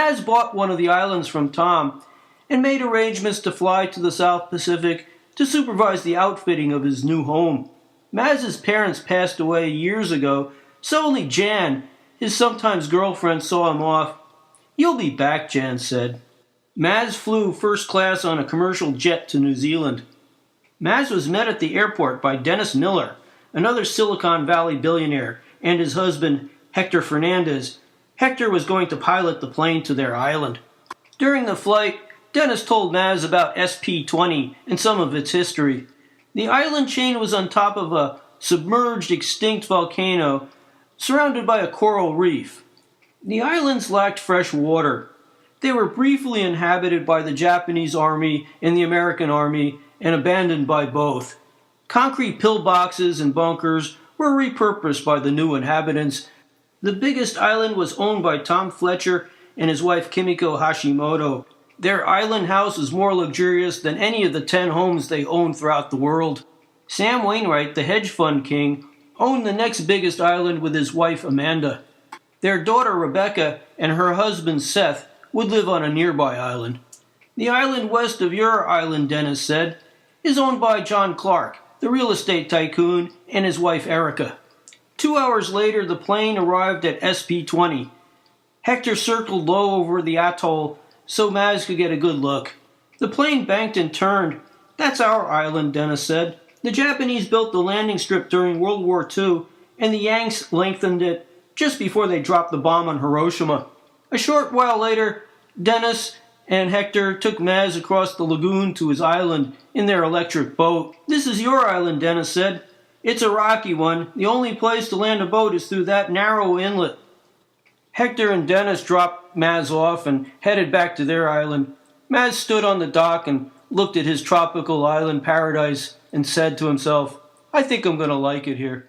Mazz bought one of the islands from Tom and made arrangements to fly to the South Pacific to supervise the outfitting of his new home. Mazz's parents passed away years ago, so only Jan, his sometimes girlfriend, saw him off. "You'll be back," Jan said. Mazz flew first class on a commercial jet to New Zealand. Mazz was met at the airport by Dennis Miller, another Silicon Valley billionaire, and his husband, Hector Fernandez. Hector was going to pilot the plane to their island. During the flight, Dennis told Mazz about SP-20 and some of its history. The island chain was on top of a submerged, extinct volcano surrounded by a coral reef. The islands lacked fresh water. They were briefly inhabited by the Japanese army and the American army and abandoned by both. Concrete pillboxes and bunkers were repurposed by the new inhabitants. The biggest island was owned by Tom Fletcher and his wife Kimiko Hashimoto. Their island house was more luxurious than any of the 10 homes they owned throughout the world. Sam Wainwright, the hedge fund king, owned the next biggest island with his wife Amanda. Their daughter Rebecca and her husband Seth would live on a nearby island. "The island west of your island," Dennis said, "is owned by John Clark, the real estate tycoon, and his wife Erica." 2 hours later, the plane arrived at SP-20. Hector circled low over the atoll so Mazz could get a good look. The plane banked and turned. "That's our island," Dennis said. "The Japanese built the landing strip during World War II, and the Yanks lengthened it just before they dropped the bomb on Hiroshima." A short while later, Dennis and Hector took Mazz across the lagoon to his island in their electric boat. "This is your island," Dennis said. "It's a rocky one. The only place to land a boat is through that narrow inlet." Hector and Dennis dropped Mazz off and headed back to their island. Mazz stood on the dock and looked at his tropical island paradise and said to himself, "I think I'm going to like it here."